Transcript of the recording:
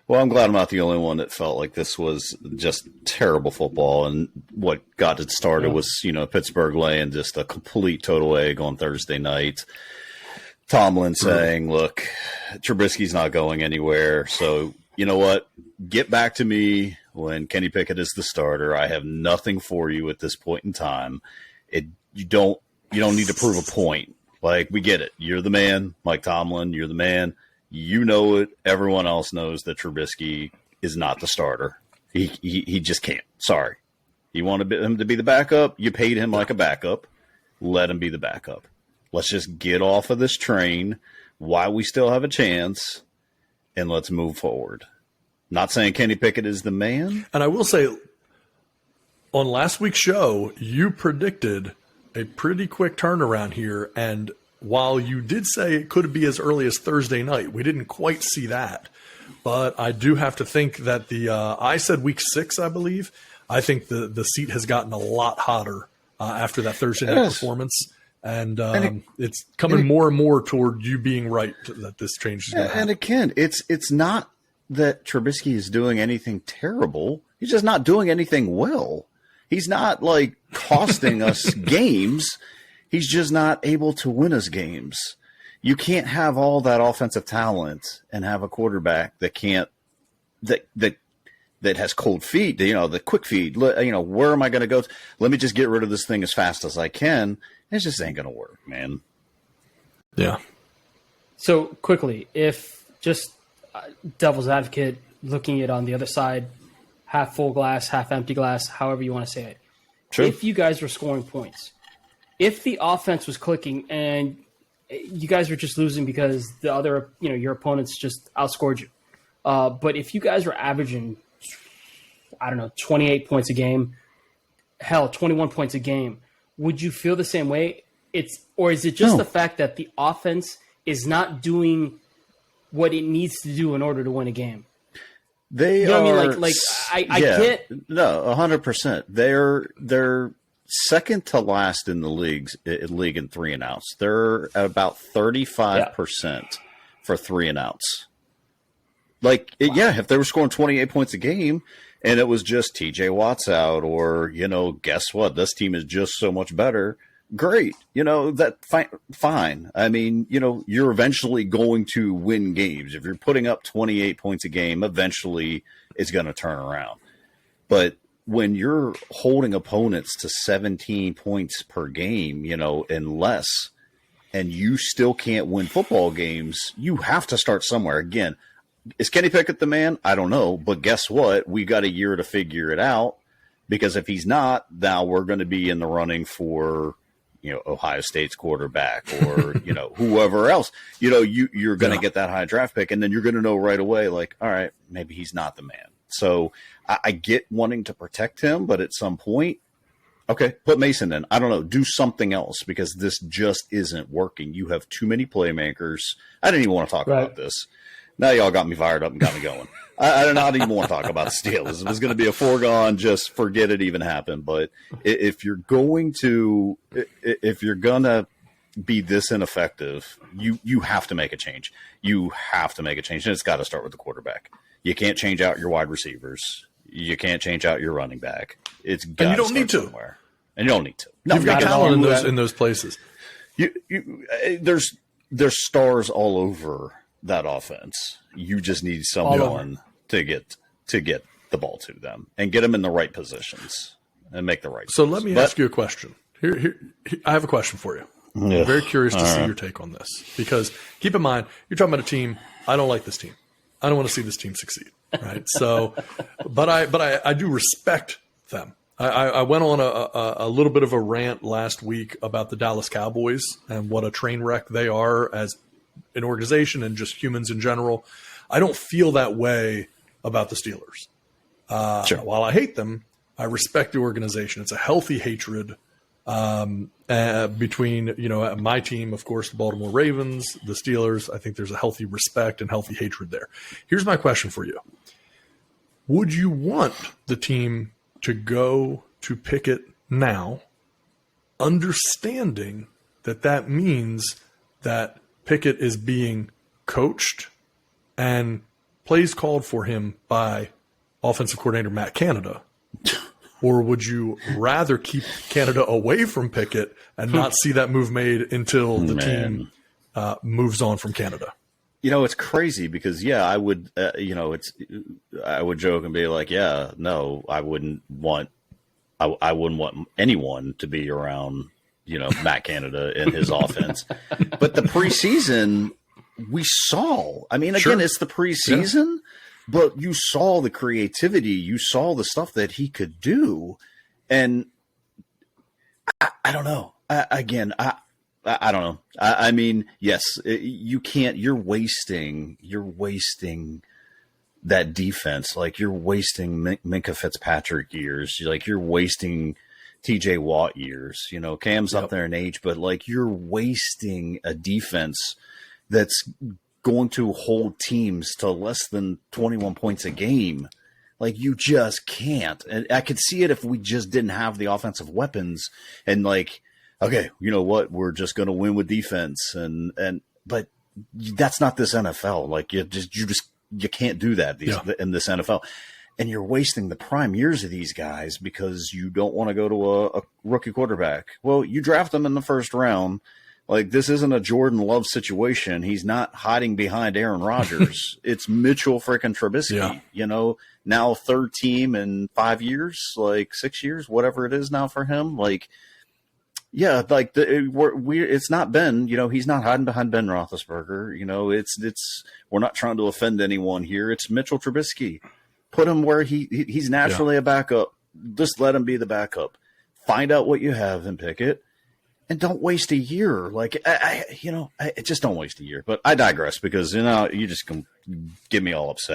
Well, I'm glad I'm not the only one that felt like this was just terrible football. And what got it started was, Pittsburgh laying just a complete total egg on Thursday night. Tomlin saying, look, Trubisky's not going anywhere. So, you know what? Get back to me when Kenny Pickett is the starter. I have nothing for you at this point in time. You don't need to prove a point. Like, we get it. You're the man, Mike Tomlin. You're the man. You know it. Everyone else knows that Trubisky is not the starter. He just can't. Sorry. You wanted him to be the backup? You paid him like a backup. Let him be the backup. Let's just get off of this train while we still have a chance, and let's move forward. Not saying Kenny Pickett is the man. And I will say, on last week's show, you predicted a pretty quick turnaround here, and while you did say it could be as early as Thursday night, we didn't quite see that. But I do have to think that I said week 6, I believe. I think the seat has gotten a lot hotter after that Thursday night performance. And it's coming more and more toward you being right that this change is going to happen. And again, it's not that Trubisky is doing anything terrible. He's just not doing anything well. He's not like costing us games. He's just not able to win us games. You can't have all that offensive talent and have a quarterback that can't that has cold feet. The quick feet. Where am I going to go? Let me just get rid of this thing as fast as I can. It just ain't going to work, man. Yeah. So quickly, if just devil's advocate, looking at it on the other side, half full glass, half empty glass, however you want to say it. Sure. If you guys were scoring points, if the offense was clicking and you guys were just losing because the other, your opponents just outscored you. But if you guys were averaging, 28 points a game, 21 points a game, would you feel the same way? Or is it just the fact that the offense is not doing what it needs to do in order to win a game? They you know are. What I mean? I get. No, 100%. They're second to last in the league in 3 and outs. They're at about 35% for 3 and outs. If they were scoring 28 points a game and it was just TJ Watt's out, or guess what? This team is just so much better. Great. Fine. I mean, you're eventually going to win games. If you're putting up 28 points a game, eventually it's going to turn around. But when you're holding opponents to 17 points per game, and less, and you still can't win football games, you have to start somewhere. Again, is Kenny Pickett the man? I don't know. But guess what? We got a year to figure it out, because if he's not, now we're going to be in the running for Ohio State's quarterback, or, whoever else, you're going to get that high draft pick, and then you're going to know right away, like, all right, maybe he's not the man. So I get wanting to protect him, but at some point, okay, put Mason in. I don't know, do something else, because this just isn't working. You have too many playmakers. I didn't even want to talk about this. Now y'all got me fired up and got me going. I don't even want to talk about the Steelers. It was going to be a foregone, just forget it even happened. But if you're going to be this ineffective, you have to make a change. You have to make a change, and it's got to start with the quarterback. You can't change out your wide receivers. You can't change out your running back. It's got and you don't need to somewhere. And you don't need to. No, you've got talent in those places. There's stars all over that offense. You just need someone to get the ball to them and get them in the right positions and make the right. So let me ask you a question. Here, I have a question for you. I'm very curious to see your take on this, because keep in mind, you're talking about a team. I don't like this team. I don't want to see this team succeed. Right. So, but I do respect them. I went on a little bit of a rant last week about the Dallas Cowboys and what a train wreck they are as an organization and just humans in general. I don't feel that way about the Steelers. Sure. While I hate them, I respect the organization. It's a healthy hatred between, my team, of course, the Baltimore Ravens, the Steelers. I think there's a healthy respect and healthy hatred there. Here's my question for you. Would you want the team to go to Pickett now, understanding that means that Pickett is being coached and plays called for him by offensive coordinator Matt Canada? Or would you rather keep Canada away from Pickett and not see that move made until the team moves on from Canada? It's crazy because, I would, I would joke and be like, no, I wouldn't want anyone to be around, Matt Canada and his offense. But the preseason, we saw, again, it's the preseason, but you saw the creativity, you saw the stuff that he could do. And I don't know. I don't know. Yes, you can't. You're wasting that defense. Like, you're wasting Minkah Fitzpatrick years. You're wasting TJ Watt years. Cam's up there in age, but you're wasting a defense that's going to hold teams to less than 21 points a game. You just can't. And I could see it if we just didn't have the offensive weapons and okay, you know what? We're just going to win with defense, but that's not this NFL. You can't do that in this NFL, and you're wasting the prime years of these guys because you don't want to go to a rookie quarterback. Well, you draft them in the first round. This isn't a Jordan Love situation. He's not hiding behind Aaron Rodgers. It's Mitchell freaking Trubisky. Now third team in 5 years, 6 years, whatever it is now for him. It's not Ben. He's not hiding behind Ben Roethlisberger. We're not trying to offend anyone here. It's Mitchell Trubisky. Put him where he's naturally a backup. Just let him be the backup. Find out what you have and pick it, and don't waste a year. I just don't waste a year. But I digress because you just can get me all upset.